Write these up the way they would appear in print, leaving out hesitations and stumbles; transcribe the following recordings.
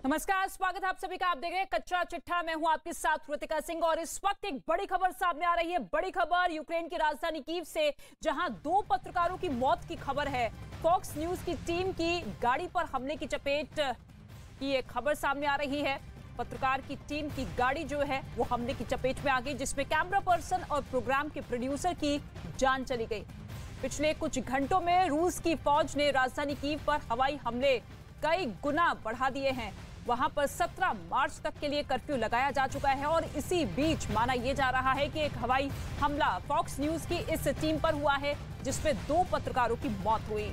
नमस्कार, स्वागत है आप सभी का। आप देख रहे हैं कच्चा चिट्ठा। मैं हूं आपके साथ ऋतिका सिंह और इस वक्त एक बड़ी खबर सामने आ रही है। बड़ी खबर यूक्रेन की राजधानी कीव से, जहां 2 पत्रकारों की मौत की खबर है। फॉक्स न्यूज की टीम की गाड़ी पर हमले की चपेट की एक खबर सामने आ रही है। पत्रकार की टीम की गाड़ी जो है वो हमले की चपेट में आ गई, जिसमें कैमरा पर्सन और प्रोग्राम के प्रोड्यूसर की जान चली गई। पिछले कुछ घंटों में रूस की फौज ने राजधानी कीव पर हवाई हमले कई गुना बढ़ा दिए हैं। वहां पर 17 मार्च तक के लिए कर्फ्यू लगाया जा चुका है और इसी बीच माना यह जा रहा है कि एक हवाई हमला फॉक्स न्यूज की इस टीम पर हुआ है, जिसमें 2 पत्रकारों की मौत हुई।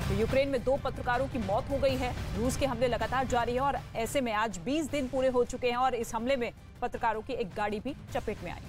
तो यूक्रेन में 2 पत्रकारों की मौत हो गई है। रूस के हमले लगातार जारी है और ऐसे में आज 20 दिन पूरे हो चुके हैं और इस हमले में पत्रकारों की एक गाड़ी भी चपेट में आई।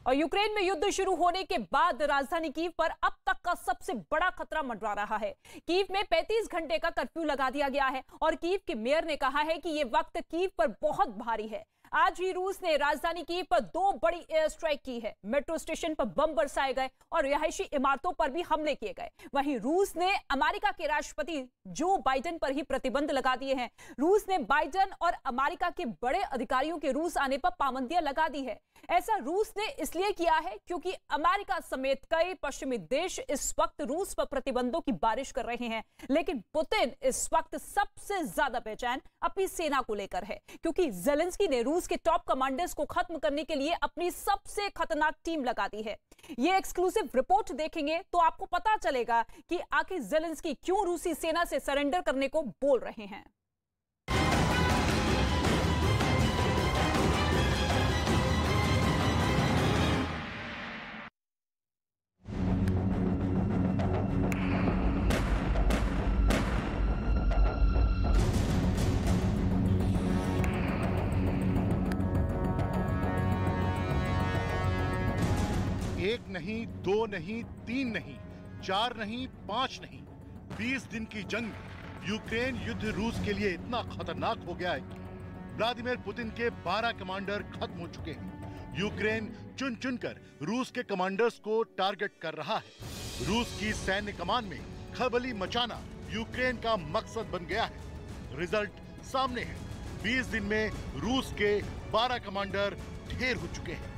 और यूक्रेन में युद्ध शुरू होने के बाद राजधानी कीव पर अब तक का सबसे बड़ा खतरा मंडरा रहा है। कीव में 35 घंटे का कर्फ्यू लगा दिया गया है और कीव के मेयर ने कहा है कि यह वक्त कीव पर बहुत भारी है। आज ही रूस ने राजधानी कीव पर 2 बड़ी एयर स्ट्राइक की है। मेट्रो स्टेशन पर बम बरसाए गए और रिहायशी इमारतों पर भी हमले किए गए। वहीं रूस ने अमेरिका के राष्ट्रपति जो बाइडेन पर ही प्रतिबंध लगा दिए हैं। रूस ने बाइडेन और अमेरिका के बड़े अधिकारियों के रूस आने पर पाबंदियां लगा दी है। ऐसा रूस ने इसलिए किया है क्योंकि अमेरिका समेत कई पश्चिमी देश इस वक्त रूस पर प्रतिबंधों की बारिश कर रहे हैं। लेकिन पुतिन इस वक्त सबसे ज्यादा बेचैन अपनी सेना को लेकर है, क्योंकि ज़ेलेंस्की ने रूस के टॉप कमांडर्स को खत्म करने के लिए अपनी सबसे खतरनाक टीम लगा दी है। ये एक्सक्लूसिव रिपोर्ट देखेंगे तो आपको पता चलेगा कि आखिर ज़ेलेंस्की क्यों रूसी सेना से सरेंडर करने को बोल रहे हैं। एक नहीं, 2 नहीं, 3 नहीं, 4 नहीं, 5 नहीं, 20 दिन की जंग में यूक्रेन युद्ध रूस के लिए इतना खतरनाक हो गया है कि व्लादिमीर पुतिन के 12 कमांडर खत्म हो चुके हैं। यूक्रेन चुन चुनकर रूस के कमांडर्स को टारगेट कर रहा है। रूस की सैन्य कमान में खलबली मचाना यूक्रेन का मकसद बन गया है। रिजल्ट सामने है। 20 दिन में रूस के 12 कमांडर ढेर हो चुके हैं।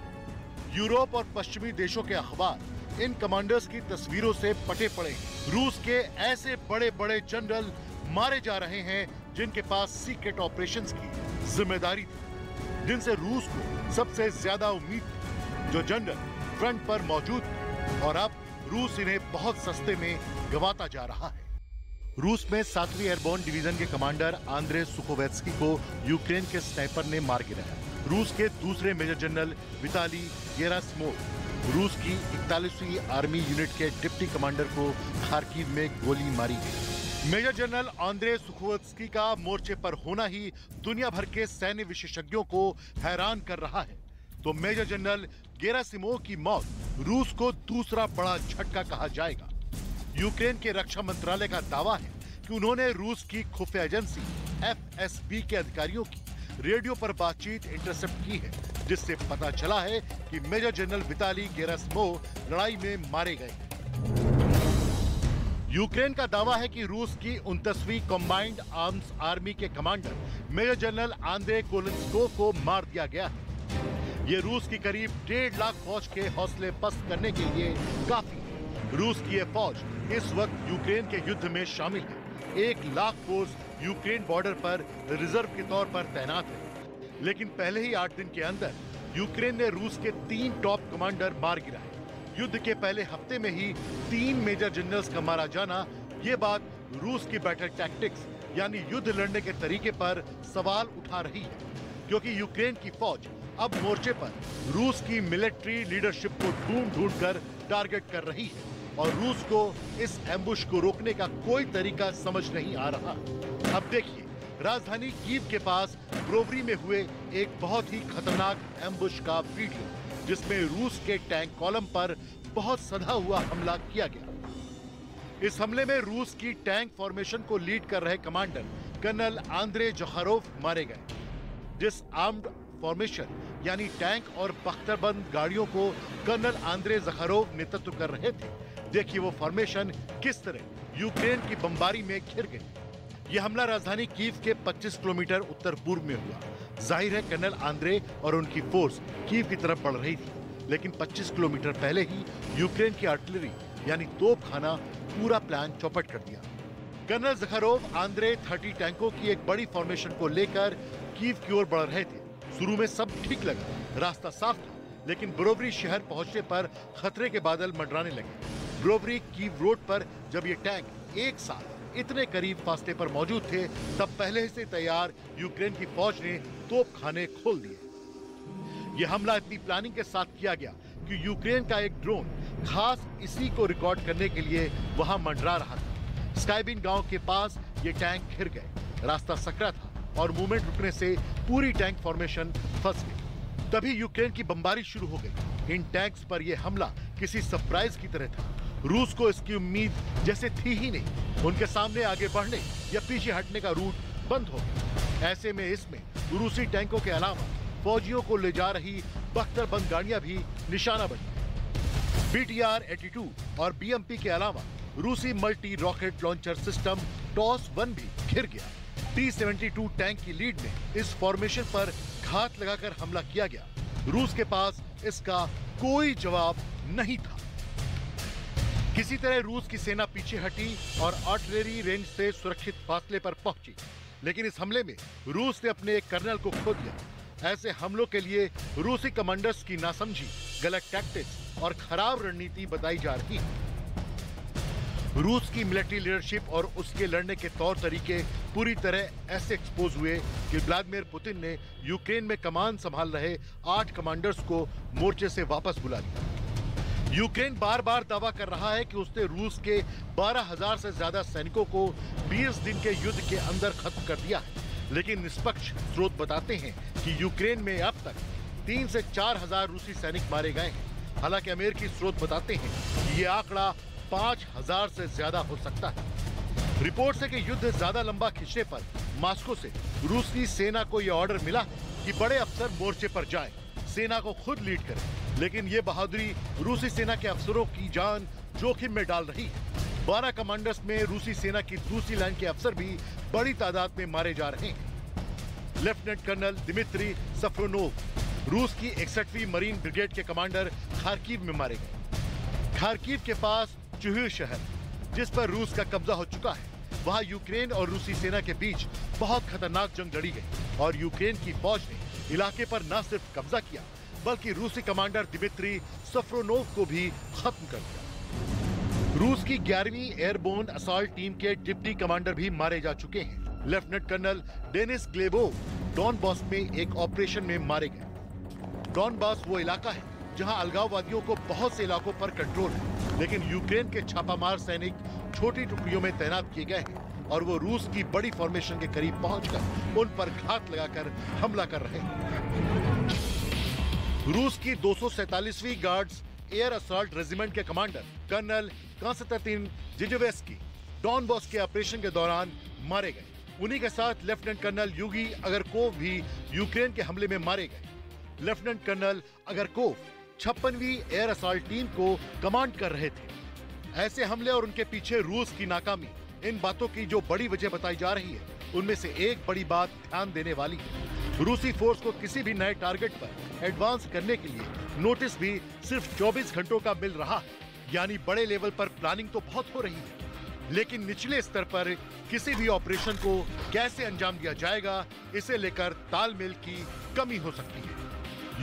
यूरोप और पश्चिमी देशों के अखबार इन कमांडर्स की तस्वीरों से पटे पड़े हैं। रूस के ऐसे बड़े बड़े जनरल मारे जा रहे हैं जिनके पास सीक्रेट ऑपरेशंस की जिम्मेदारी थी, जिनसे रूस को सबसे ज्यादा उम्मीद थी, जो जनरल फ्रंट पर मौजूद थे, और अब रूस इन्हें बहुत सस्ते में गंवाता जा रहा है। रूस में 7वीं एयरबोर्न डिवीजन के कमांडर आंद्रे सुखोवेत्स्की को यूक्रेन के स्नाइपर ने मार गिराया। रूस के दूसरे मेजर जनरल विताली गेरासिमोव, रूस की 41वीं आर्मी यूनिट के डिप्टी कमांडर को खार्किव में गोली मारी गई। मेजर जनरल आंद्रे सुखोवेत्स्की का मोर्चे पर होना ही दुनिया भर के सैन्य विशेषज्ञों को हैरान कर रहा है। तो मेजर जनरल गेरासिमोव की मौत रूस को दूसरा बड़ा झटका कहा जाएगा। यूक्रेन के रक्षा मंत्रालय का दावा है कि उन्होंने रूस की खुफिया एजेंसी FSB के अधिकारियों की रेडियो पर बातचीत इंटरसेप्ट की है, जिससे पता चला है कि मेजर जनरल विताली गेरासिमोव लड़ाई में मारे गए। यूक्रेन का दावा है कि रूस की 29वीं कॉम्बाइंड आर्म्स आर्मी के कमांडर मेजर जनरल आंद्रे कोलेंस्कोव को मार दिया गया है। ये रूस की करीब 1.5 लाख फौज के हौसले पस्त करने के लिए काफी है। रूस की ये फौज इस वक्त यूक्रेन के युद्ध में शामिल है। 1 लाख फोर्स यूक्रेन बॉर्डर पर रिजर्व के तौर पर तैनात है। लेकिन पहले ही 8 दिन के अंदर यूक्रेन ने रूस के 3 टॉप कमांडर मार गिराए। युद्ध के पहले हफ्ते में ही 3 मेजर जनरल्स का मारा जाना, ये बात रूस की बैटल टैक्टिक्स यानी युद्ध लड़ने के तरीके पर सवाल उठा रही है, क्योंकि यूक्रेन की फौज अब मोर्चे पर रूस की मिलिट्री लीडरशिप को ढूंढ कर टारगेट कर रही है और रूस को इस एम्बुश को रोकने का कोई तरीका समझ नहीं आ रहा। अब देखिए राजधानी कीव के पास ब्रोवरी में हुए एक बहुत ही खतरनाक एम्बुश का वीडियो, जिसमें रूस के टैंक कॉलम पर बहुत सधा हुआ हमला किया गया। इस हमले में रूस की टैंक फॉर्मेशन को लीड कर रहे कमांडर कर्नल आंद्रे जखारोव मारे गए। जिस आर्म्ड फॉर्मेशन यानी टैंक और बख्तरबंद गाड़ियों को कर्नल आंद्रे ज़खारोव नेतृत्व कर रहे थे। देखिए वो फॉर्मेशन किस तरह यूक्रेन की बमबारी में घिर गई। यह हमला राजधानी कीव के 25 किलोमीटर उत्तर पूर्व में हुआ। जाहिर है कर्नल आंद्रे और उनकी फोर्स कीव की तरफ बढ़ रही थी, लेकिन 25 किलोमीटर पहले ही यूक्रेन की आर्टिलरी यानी तोपखाना पूरा प्लान चौपट कर दिया। कर्नल ज़खारोव आंद्रे 30 टैंकों की एक बड़ी फॉर्मेशन को लेकर कीव की ओर बढ़ रहे थे। शुरू में सब ठीक लगा, रास्ता साफ था, लेकिन ब्रोवरी शहर पहुंचने पर खतरे के बादल मंडराने लगे। ब्रोवरी कीव रोड पर जब ये टैंक एक साथ इतने करीब फासले पर मौजूद थे, तब पहले से तैयार यूक्रेन की फौज ने तोपखाने खोल दिए। यह हमला इतनी प्लानिंग के साथ किया गया कि यूक्रेन का एक ड्रोन खास इसी को रिकॉर्ड करने के लिए वहां मंडरा रहा था। स्काइबिन गांव के पास ये टैंक घिर गए। रास्ता सकरा था और मूवमेंट रुकने से पूरी टैंक फॉर्मेशन फंस गई। तभी यूक्रेन की बमबारी शुरू हो गई। इन टैंक्स पर यह हमला किसी सरप्राइज की तरह था। रूस को इसकी उम्मीद जैसे थी ही नहीं। उनके सामने आगे बढ़ने या पीछे हटने का रूट बंद हो गया। ऐसे में इसमें रूसी टैंकों के अलावा फौजियों को ले जा रही बख्तरबंद गाड़ियां भी निशाना बनी। BTR-82 और BMP के अलावा रूसी multi rocket launcher system TOS-1 भी घिर गया। T-72 टैंक की लीड में इस फॉर्मेशन पर घात लगाकर हमला किया गया। रूस के पास इसका कोई जवाब नहीं था। किसी तरह रूस की सेना पीछे हटी और आर्टिलरी रेंज से सुरक्षित फासले पर पहुंची, लेकिन इस हमले में रूस ने अपने एक कर्नल को खो दिया। ऐसे हमलों के लिए रूसी कमांडर्स की नासमझी, गलत टैक्टिक्स और खराब रणनीति बताई जा रही है। रूस की मिलिट्री लीडरशिप और उसके लड़ने के तौर तरीके पूरी तरह ऐसे एक्सपोज हुए कि व्लादिमीर पुतिन ने यूक्रेन में कमान संभाल रहे 8 कमांडर्स को मोर्चे से वापस बुला लिया। यूक्रेन बार बार दावा कर रहा है कि उसने रूस के 12,000 से ज्यादा सैनिकों को 20 दिन के युद्ध के अंदर खत्म कर दिया है, लेकिन निष्पक्ष स्रोत बताते हैं कि यूक्रेन में अब तक 3 से 4,000 रूसी सैनिक मारे गए हैं। हालांकि अमेरिकी स्रोत बताते हैं कि ये आंकड़ा 5,000 से ज्यादा हो सकता है। रिपोर्ट है कि युद्ध ज्यादा लंबा खींचने पर मॉस्को से रूसी सेना को यह ऑर्डर मिला कि बड़े अफसर मोर्चे पर जाएं, सेना को खुद लीड करें, लेकिन ये बहादुरी रूसी सेना के अफसरों की जान जोखिम में डाल रही है। 12 कमांडर्स में रूसी सेना की दूसरी लाइन के अफसर भी बड़ी तादाद में मारे जा रहे हैं। लेफ्टिनेंट कर्नल दिमित्री सफ्रोनोव रूस की 61वीं मरीन ब्रिगेड के कमांडर खार्किव में मारे गए। खार्किव के पास चुहिर शहर, जिस पर रूस का कब्जा हो चुका है, वहां यूक्रेन और रूसी सेना के बीच बहुत खतरनाक जंग लड़ी गई और यूक्रेन की फौज ने इलाके पर न सिर्फ कब्जा किया, बल्कि रूसी कमांडर दिमित्री सफ्रोनोव को भी खत्म कर दिया। रूस की 11वीं एयरबोर्न असॉल्ट टीम के डिप्टी कमांडर भी मारे जा चुके हैं। लेफ्टिनेंट कर्नल डेनिस ग्लेबोव डॉनबास में एक ऑपरेशन में मारे गए। डॉनबास वो इलाका है जहां अलगाववादियों को बहुत से इलाकों पर कंट्रोल है, लेकिन यूक्रेन के छापामार सैनिक छोटी टुकड़ियों में तैनात किए गए हैं और वो रूस की बड़ी फॉर्मेशन के करीब पहुंचकर उन पर घात लगाकर हमला कर रहे हैं। रूस की 247वीं गार्ड्स एयर असॉल्ट रेजिमेंट के कमांडर कर्नल कांस्टेंटिन जिजेवेस्की डॉनबास के ऑपरेशन के दौरान मारे गए। उन्हीं के साथ लेफ्टिनेंट कर्नल यूगी अगरकोव भी यूक्रेन के हमले में मारे गए। लेफ्टिनेंट कर्नल अगरकोव 56वीं एयर असॉल्ट टीम को कमांड कर रहे थे। ऐसे हमले और उनके पीछे रूस की नाकामी, इन बातों की जो बड़ी वजह बताई जा रही है, उनमें से एक बड़ी बात ध्यान देने वाली है। रूसी फोर्स को किसी भी नए टारगेट पर एडवांस करने के लिए नोटिस भी सिर्फ 24 घंटों का मिल रहा है। यानी बड़े लेवल पर प्लानिंग तो बहुत हो रही है, लेकिन निचले स्तर पर किसी भी ऑपरेशन को कैसे अंजाम दिया जाएगा, इसे लेकर तालमेल की कमी हो सकती है।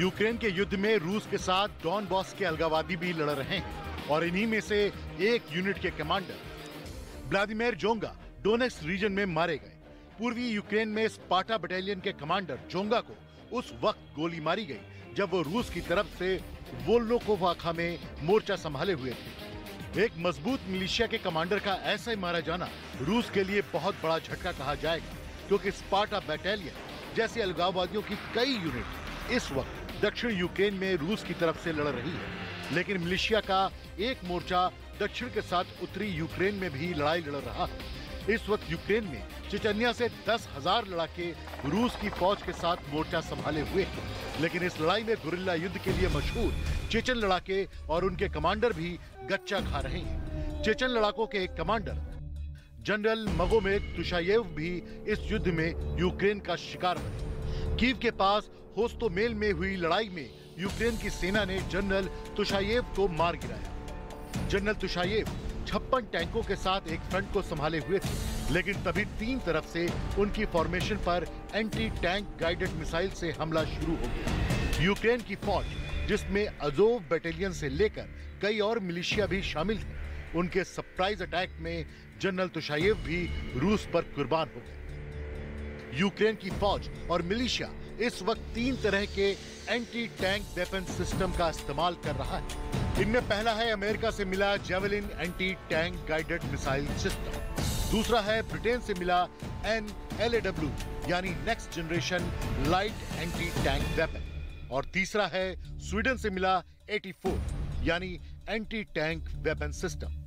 यूक्रेन के युद्ध में रूस के साथ डॉनबास के अलगाववादी भी लड़ रहे हैं और इन्हीं में से एक यूनिट के कमांडर व्लादिमीर जोंगा डोनेट्स्क रीजन में मारे गए। पूर्वी यूक्रेन में स्पार्टा बटालियन के कमांडर जोंगा को उस वक्त गोली मारी गई जब वो रूस की तरफ से वोल्नोकोवाखा में मोर्चा संभाले हुए थे। एक मजबूत मिलिशिया के कमांडर का ऐसा ही मारा जाना रूस के लिए बहुत बड़ा झटका कहा जाएगा, क्योंकि स्पार्टा बटालियन जैसे अलगाववादियों की कई यूनिट इस वक्त दक्षिण यूक्रेन में रूस की तरफ से लड़ रही है, लेकिन मिलिशिया का एक मोर्चा दक्षिण के साथ उत्तरी यूक्रेन में भी लड़ाई लड़ रहा है। इस वक्त यूक्रेन में चेचन्या से 10,000 लड़ाके रूस की फौज के साथ मोर्चा संभाले हुए हैं। लेकिन इस लड़ाई में गुरिल्ला युद्ध के लिए मशहूर चेचन लड़ाके और उनके कमांडर भी गच्चा खा रहे हैं। चेचन लड़ाकों के एक कमांडर जनरल मगोमेद तुशायेव भी इस युद्ध में यूक्रेन का शिकार बने। कीव के पास होस्टोमेल में हुई लड़ाई में यूक्रेन की सेना ने जनरल तुशायेव को मार गिराया। जनरल तुशायेव 56 टैंकों के साथ एक फ्रंट को संभाले हुए थे, लेकिन तभी तीन तरफ से उनकी फॉर्मेशन पर एंटी टैंक गाइडेड मिसाइल से हमला शुरू हो गया। यूक्रेन की फौज, जिसमें अजोव बटालियन से लेकर कई और मिलिशिया भी शामिल थे, उनके सरप्राइज अटैक में जनरल तुशायेव भी रूस पर कुर्बान हो गए। यूक्रेन की फौज और मिलिशिया इस वक्त तीन तरह के एंटी टैंक वेपन सिस्टम का इस्तेमाल कर रहा है। इनमें पहला है अमेरिका से मिला javelin anti tank guided missile system. दूसरा है ब्रिटेन से मिला NLAW यानी next generation light anti tank weapon. और तीसरा है स्वीडन से मिला 84 यानी एंटी टैंक वेपन सिस्टम।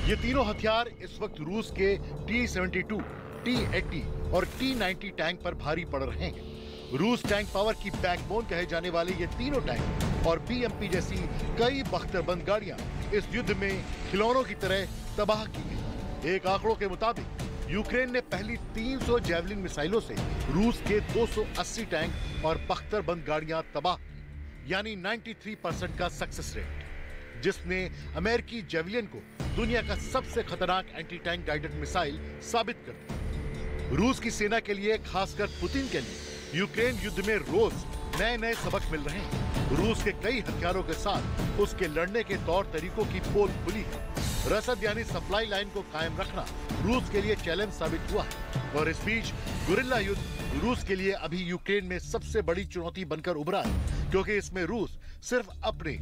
ये तीनों हथियार इस वक्त रूस के T-72, T-80 और T-90 टैंक पर भारी पड़ रहे हैं। रूस टैंक पावर की बैकबोन कहे जाने वाले ये तीनों टैंक और BMP जैसी कई बख्तरबंद गाड़ियां इस युद्ध में खिलौनों की तरह तबाह की गई। एक आंकड़ों के मुताबिक यूक्रेन ने पहली 300 जेवलिन मिसाइलों से रूस के 280 टैंक और बख्तरबंद गाड़ियां तबाह की, यानी 93% का सक्सेस रेट, जिसने अमेरिकी जेवलिन को दुनिया का सबसे खतरनाक एंटी टैंक गाइडेड मिसाइल साबित कर दिया। रूस की सेना के लिए, खासकर पुतिन के लिए, यूक्रेन युद्ध में रोज नए नए सबक मिल रहे हैं। रूस के कई हथियारों के साथ उसके लड़ने के तौर तरीकों की पोल खुली है। रसद यानी सप्लाई लाइन को कायम रखना रूस के लिए चैलेंज साबित हुआ है। और इस बीच गुरिल्ला युद्ध रूस के लिए अभी यूक्रेन में सबसे बड़ी चुनौती बनकर उभरा है, क्योंकि इसमें रूस सिर्फ अपने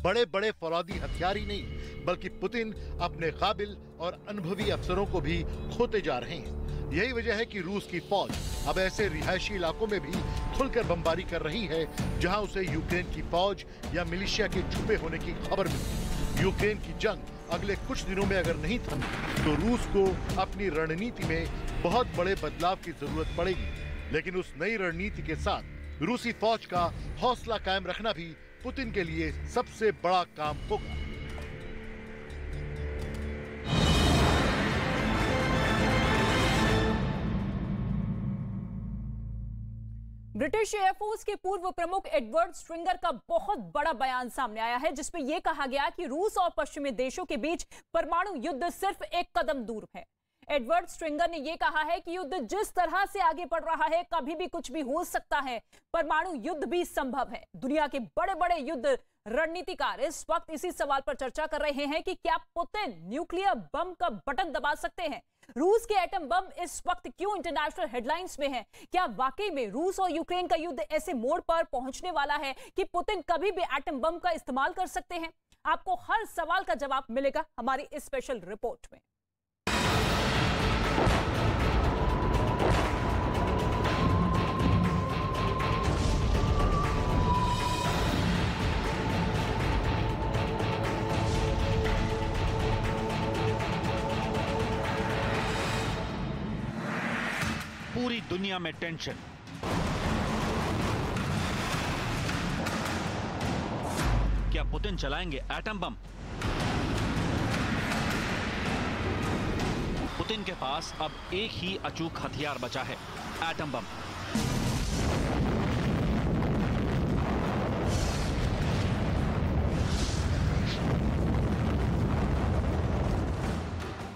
बड़े बड़े फौलादी हथियार ही नहीं, बल्कि पुतिन अपने काबिल और अनुभवी अफसरों को भी खोते जा रहे हैं। यही वजह है कि रूस की फौज अब ऐसे रिहायशी इलाकों में भी खुलकर बमबारी कर रही है जहां उसे यूक्रेन की फौज या मिलिशिया के छुपे होने की खबर मिली। यूक्रेन की जंग अगले कुछ दिनों में अगर नहीं थमी तो रूस को अपनी रणनीति में बहुत बड़े बदलाव की जरूरत पड़ेगी। लेकिन उस नई रणनीति के साथ रूसी फौज का हौसला कायम रखना भी पुतिन के लिए सबसे बड़ा काम होगा। ब्रिटिश एयरफोर्स के पूर्व प्रमुख एडवर्ड स्ट्रिंगर का बहुत बड़ा बयान सामने आया है, जिसमें यह कहा गया कि रूस और पश्चिमी देशों के बीच परमाणु युद्ध सिर्फ एक कदम दूर है। एडवर्ड स्ट्रिंगर ने यह कहा है कि युद्ध जिस तरह से आगे बढ़ रहा है, कभी भी कुछ भी हो सकता है, परमाणु युद्ध भी संभव है। दुनिया के बड़े बड़े युद्ध रणनीतिकार इस वक्त इसी सवाल पर चर्चा कर रहे हैं कि क्या पुतिन न्यूक्लियर बम का बटन दबा सकते हैं। रूस के एटम बम इस वक्त क्यों इंटरनेशनल हेडलाइंस में है? क्या वाकई में रूस और यूक्रेन का युद्ध ऐसे मोड़ पर पहुंचने वाला है कि पुतिन कभी भी एटम बम का इस्तेमाल कर सकते हैं? आपको हर सवाल का जवाब मिलेगा हमारी इस स्पेशल रिपोर्ट में। पूरी दुनिया में टेंशन। क्या पुतिन चलाएंगे एटम बम? पुतिन के पास अब एक ही अचूक हथियार बचा है, एटम बम।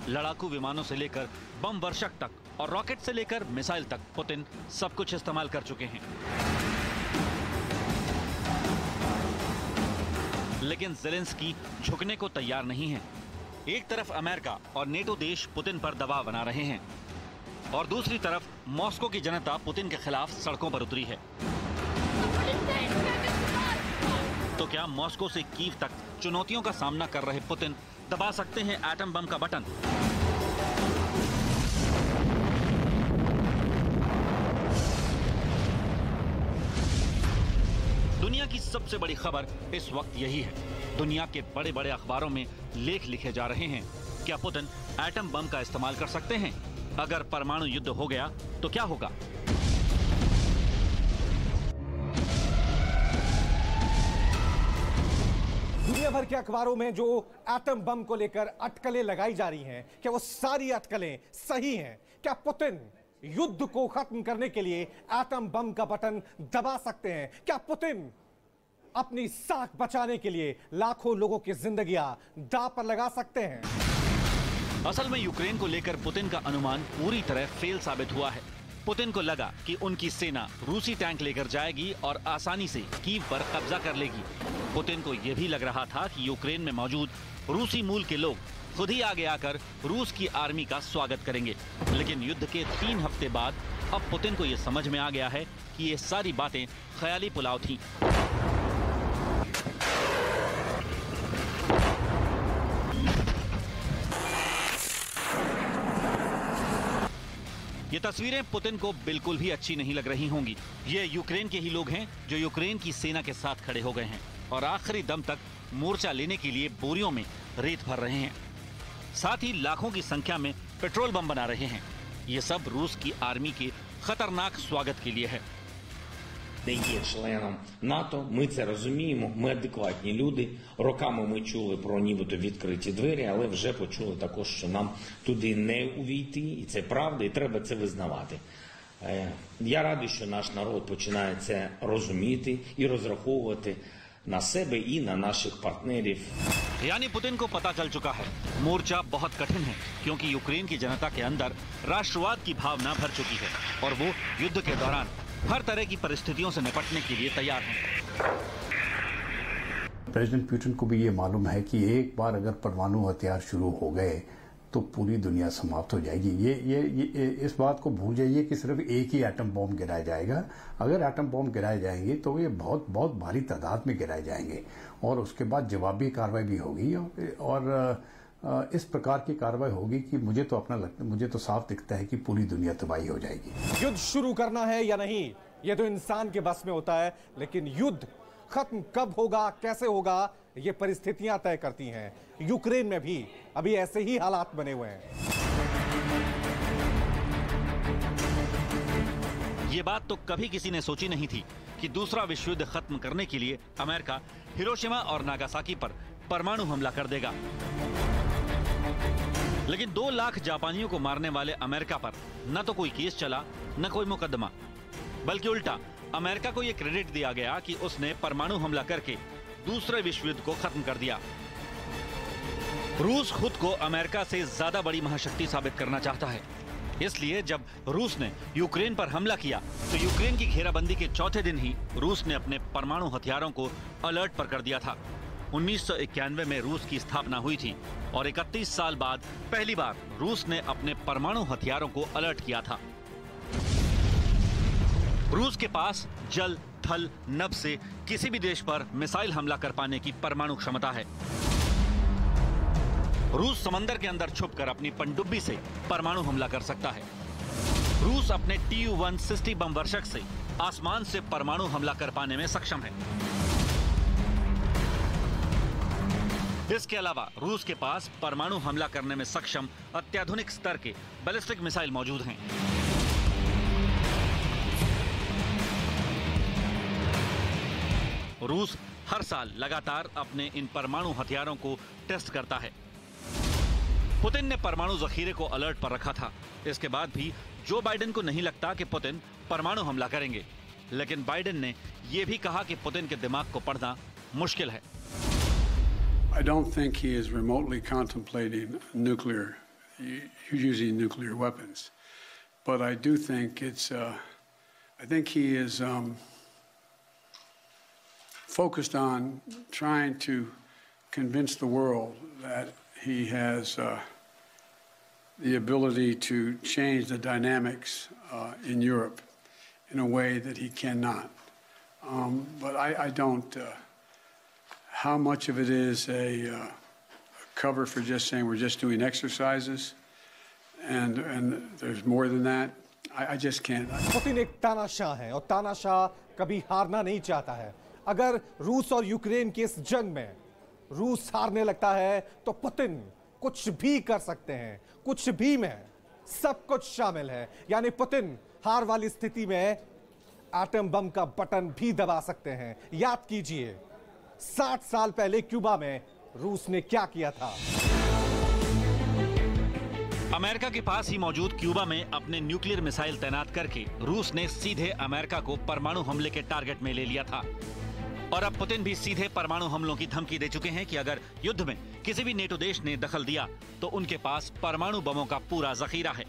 लड़ाकू विमानों से लेकर बम वर्षक तक और रॉकेट से लेकर मिसाइल तक पुतिन सब कुछ इस्तेमाल कर चुके हैं। लेकिन ज़ेलेंस्की झुकने को तैयार नहीं है। एक तरफ अमेरिका और नेटो देश पुतिन पर दबाव बना रहे हैं और दूसरी तरफ मॉस्को की जनता पुतिन के खिलाफ सड़कों पर उतरी है। तो क्या मॉस्को से कीव तक चुनौतियों का सामना कर रहे पुतिन दबा सकते हैं एटम बम का बटन? दुनिया की सबसे बड़ी खबर इस वक्त यही है। दुनिया के बड़े बड़े अखबारों में लेख लिखे जा रहे हैं। क्या पुतिन एटम बम का इस्तेमाल कर सकते हैं? अगर परमाणु युद्ध हो गया तो क्या होगा? दुनिया भर के अखबारों में जो एटम बम को लेकर अटकलें लगाई जा रही हैं, क्या वो सारी अटकलें सही हैं? क्या पुतिन युद्ध को खत्म करने के लिए एटम बम का बटन दबा सकते हैं? क्या पुतिन अपनी साख बचाने के लिए लाखों लोगों की जिंदगियां दांव पर लगा सकते हैं? असल में यूक्रेन को लेकर पुतिन का अनुमान पूरी तरह फेल साबित हुआ है। पुतिन को लगा कि उनकी सेना रूसी टैंक लेकर जाएगी और आसानी से कीव पर कब्जा कर लेगी। पुतिन को यह भी लग रहा था कि यूक्रेन में मौजूद रूसी मूल के लोग खुद ही आगे आकर रूस की आर्मी का स्वागत करेंगे। लेकिन युद्ध के 3 हफ्ते बाद अब पुतिन को यह समझ में आ गया है कि ये सारी बातें ख्याली पुलाव थी। ये तस्वीरें पुतिन को बिल्कुल भी अच्छी नहीं लग रही होंगी। ये यूक्रेन के ही लोग हैं जो यूक्रेन की सेना के साथ खड़े हो गए हैं और आखिरी दम तक मोर्चा लेने के लिए बोरियों में रेत भर रहे हैं। साथ ही लाखों की संख्या में पेट्रोल बम बना रहे हैं। ये सब रूस की आर्मी के खतरनाक स्वागत के लिए है। Не є членом НАТО, ми це розуміємо, ми адекватні люди. Роками ми чули про нібито відкриті двері, але вже почули також, що нам туди не увійти, і це правда, і треба це визнавати. Я радий, що наш народ починає це розуміти і розраховувати на себе і на наших партнерів. यानी पुतिन को पता चल चुका है मोर्चा बहुत कठिन है, क्योंकि यूक्रेन की जनता के अंदर राष्ट्रवाद की भावना भर चुकी है और वो युद्ध के दौरान हर तरह की परिस्थितियों से निपटने के लिए तैयार हैं। प्रेसिडेंट पुतिन को भी ये मालूम है कि एक बार अगर परमाणु हथियार शुरू हो गए तो पूरी दुनिया समाप्त हो जाएगी। ये इस बात को भूल जाइए कि सिर्फ एक ही एटम बम गिराया जाएगा। अगर एटम बम गिराए जाएंगे तो ये बहुत बहुत भारी तादाद में गिराए जाएंगे और उसके बाद जवाबी कार्रवाई भी होगी और इस प्रकार की कार्रवाई होगी कि मुझे तो साफ दिखता है कि पूरी दुनिया तबाही हो जाएगी। युद्ध शुरू करना है या नहीं, यह तो इंसान के बस में होता है, लेकिन युद्ध खत्म कब होगा, कैसे होगा, ये परिस्थितियां तय करती हैं। यूक्रेन में भी अभी ऐसे ही हालात बने हुए हैं। ये बात तो कभी किसी ने सोची नहीं थी कि दूसरा विश्व युद्ध खत्म करने के लिए अमेरिका हिरोशिमा और नागासाकी पर परमाणु हमला कर देगा। लेकिन 2 लाख जापानियों को मारने वाले अमेरिका पर न तो कोई केस चला न कोई मुकदमा, बल्कि उल्टा अमेरिका को यह क्रेडिट दिया गया कि उसने परमाणु हमला करके दूसरे विश्व युद्ध को खत्म कर दिया। रूस खुद को अमेरिका से ज्यादा बड़ी महाशक्ति साबित करना चाहता है, इसलिए जब रूस ने यूक्रेन पर हमला किया तो यूक्रेन की घेराबंदी के चौथे दिन ही रूस ने अपने परमाणु हथियारों को अलर्ट पर कर दिया था। 1991 में रूस की स्थापना हुई थी और 31 साल बाद पहली बार रूस ने अपने परमाणु हथियारों को अलर्ट किया था। रूस के पास जल, थल, नभ से किसी भी देश पर मिसाइल हमला कर पाने की परमाणु क्षमता है। रूस समंदर के अंदर छुपकर अपनी पनडुब्बी से परमाणु हमला कर सकता है। रूस अपने Tu-1 सिस्टी बम वर्षक से आसमान से परमाणु हमला कर पाने में सक्षम है। इसके अलावा रूस के पास परमाणु हमला करने में सक्षम अत्याधुनिक स्तर के बैलिस्टिक मिसाइल मौजूद हैं। रूस हर साल लगातार अपने इन परमाणु हथियारों को टेस्ट करता है। पुतिन ने परमाणु जखीरे को अलर्ट पर रखा था। इसके बाद भी जो बाइडेन को नहीं लगता कि पुतिन परमाणु हमला करेंगे, लेकिन बाइडेन ने यह भी कहा कि पुतिन के दिमाग को पढ़ना मुश्किल है। I don't think he is remotely contemplating using nuclear weapons, but I do think I think he is focused on trying to convince the world that he has the ability to change the dynamics in Europe in a way that he cannot. But I don't. How much of it is a cover for just saying we're just doing exercises, and there's more than that? I just can't. Putin एक तानाशाह है और तानाशाह कभी हारना नहीं चाहता है। अगर रूस और यूक्रेन की इस जंग में रूस हारने लगता है तो पुतिन कुछ भी कर सकते हैं, कुछ भी में सब कुछ शामिल है। यानी पुतिन हार वाली स्थिति में एटम बम का बटन भी दबा सकते हैं। याद कीजिए 60 साल पहले क्यूबा में रूस ने क्या किया था। अमेरिका के पास ही मौजूद क्यूबा में अपने न्यूक्लियर मिसाइल तैनात करके रूस ने सीधे अमेरिका को परमाणु हमले के टारगेट में ले लिया था। और अब पुतिन भी सीधे परमाणु हमलों की धमकी दे चुके हैं कि अगर युद्ध में किसी भी नेटो देश ने दखल दिया तो उनके पास परमाणु बमों का पूरा जखीरा है।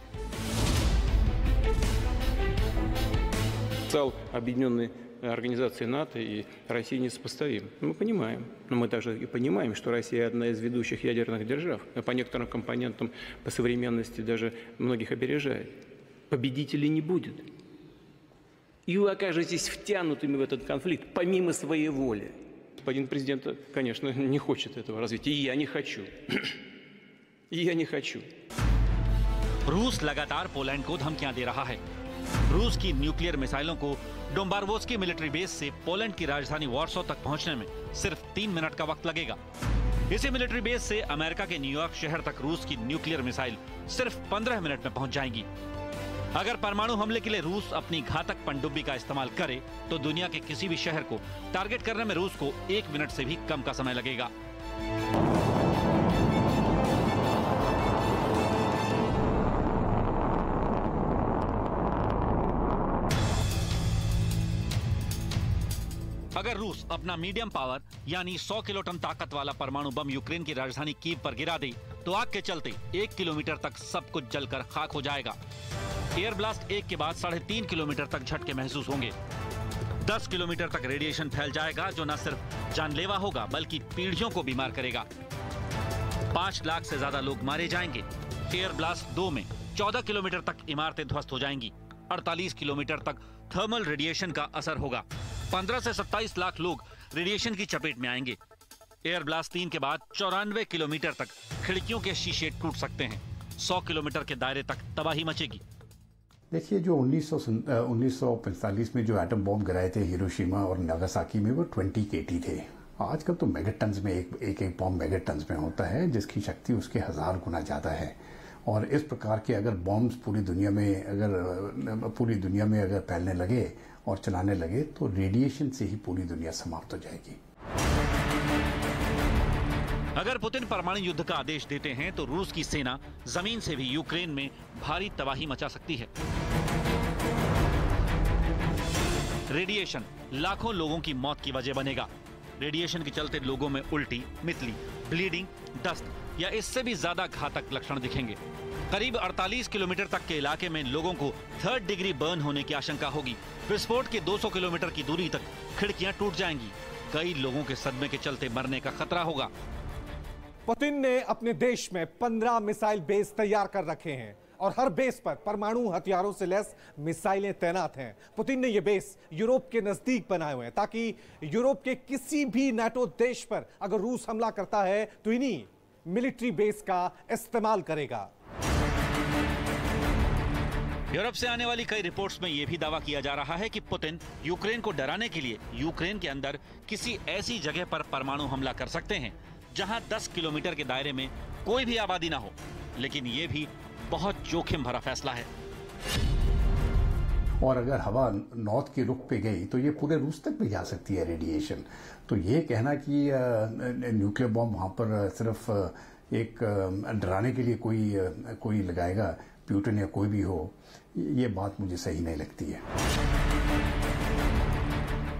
Объединенной организации НАТО и России несопоставим. Мы понимаем, но мы также и понимаем, что Россия одна из ведущих ядерных держав, а по некоторым компонентам по современности даже многих опережает. Победителей не будет. И вы окажетесь втянутыми в этот конфликт помимо своей воли. Господин президент, конечно, не хочет этого развития, и я не хочу. И я не хочу. रूस लगातार पोलैंड को धमकियां दे रहा है। रूस की न्यूक्लियर मिसाइलों को डोम्बारोवस्की मिलिट्री बेस से पोलैंड की राजधानी वॉर्सो तक पहुंचने में सिर्फ 3 मिनट का वक्त लगेगा। इसी मिलिट्री बेस से अमेरिका के न्यूयॉर्क शहर तक रूस की न्यूक्लियर मिसाइल सिर्फ 15 मिनट में पहुंच जाएंगी। अगर परमाणु हमले के लिए रूस अपनी घातक पनडुब्बी का इस्तेमाल करे तो दुनिया के किसी भी शहर को टारगेट करने में रूस को 1 मिनट से भी कम का समय लगेगा। अगर रूस अपना मीडियम पावर यानी 100 किलोटन ताकत वाला परमाणु बम यूक्रेन की राजधानी कीव पर गिरा दे तो आग के चलते 1 किलोमीटर तक सब कुछ जलकर खाक हो जाएगा। एयर ब्लास्ट 1 के बाद 3.5 किलोमीटर तक झटके महसूस होंगे। 10 किलोमीटर तक रेडिएशन फैल जाएगा जो न सिर्फ जानलेवा होगा बल्कि पीढ़ियों को बीमार करेगा। 5 लाख से ज्यादा लोग मारे जाएंगे। एयर ब्लास्ट 2 में 14 किलोमीटर तक इमारतें ध्वस्त हो जाएंगी। 48 किलोमीटर तक थर्मल रेडिएशन का असर होगा। 15 से 27 लाख लोग रेडिएशन की चपेट में आएंगे। एयर ब्लास्ट 3 के बाद 94 किलोमीटर तक खिड़कियों के शीशे टूट सकते हैं। 100 किलोमीटर के दायरे तक तबाही मचेगी। देखिए, जो 1945 में जो एटम बॉम्ब गिराए थे हिरोशिमा और नागासाकी में, वो 20 kT थे। आजकल तो मेगाटन्स में एक बॉम्ब मेगाटन्स में होता है, जिसकी शक्ति उसके 1000 गुना ज़्यादा है। और इस प्रकार के अगर बॉम्ब्स पूरी दुनिया में अगर फैलने लगे और चलाने लगे तो रेडिएशन से ही पूरी दुनिया समाप्त हो जाएगी। अगर पुतिन परमाणु युद्ध का आदेश देते हैं तो रूस की सेना जमीन से भी यूक्रेन में भारी तबाही मचा सकती है। रेडिएशन लाखों लोगों की मौत की वजह बनेगा। रेडिएशन के चलते लोगों में उल्टी, मितली, ब्लीडिंग, दस्त या इससे भी ज्यादा घातक लक्षण दिखेंगे। करीब 48 किलोमीटर तक के इलाके में लोगों को 3rd डिग्री बर्न होने की आशंका होगी। विस्फोट के 200 किलोमीटर की दूरी तक खिड़कियां टूट जाएंगी। कई लोगों के सदमे के चलते मरने का खतरा होगा। पुतिन ने अपने देश में 15 मिसाइल बेस तैयार कर रखे हैं और हर बेस पर परमाणु हथियारों से लैस मिसाइलें तैनात हैं। पुतिन ने यह बेस यूरोप के नजदीक बनाए हुए हैं ताकि यूरोप के किसी भी नाटो देश पर अगर रूस हमला करता है तो इन्हीं मिलिट्री बेस का इस्तेमाल करेगा। यूरोप से आने वाली कई रिपोर्ट्स में यह भी दावा किया जा रहा है कि पुतिन यूक्रेन को डराने के लिए यूक्रेन के अंदर किसी ऐसी जगह पर परमाणु हमला कर सकते हैं जहां 10 किलोमीटर के दायरे में कोई भी आबादी ना हो। लेकिन यह भी बहुत जोखिम भरा फैसला है। और अगर हवा नॉर्थ के रुख पे गई तो ये पूरे रूस तक भी जा सकती है रेडिएशन। तो ये कहना कि न्यूक्लियर बॉम्ब वहां पर सिर्फ एक डराने के लिए कोई लगाएगा, पुतिन या कोई भी हो, ये बात मुझे सही नहीं लगती है।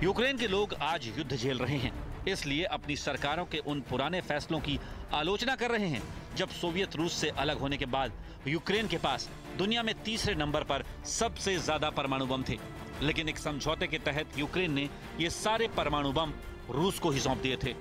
यूक्रेन के लोग आज युद्ध झेल रहे हैं, इसलिए अपनी सरकारों के उन पुराने फैसलों की आलोचना कर रहे हैं जब सोवियत रूस से अलग होने के बाद यूक्रेन के पास दुनिया में तीसरे नंबर पर सबसे ज्यादा परमाणु बम थे। लेकिन एक समझौते के तहत यूक्रेन ने ये सारे परमाणु बम रूस को ही सौंप दिए थे।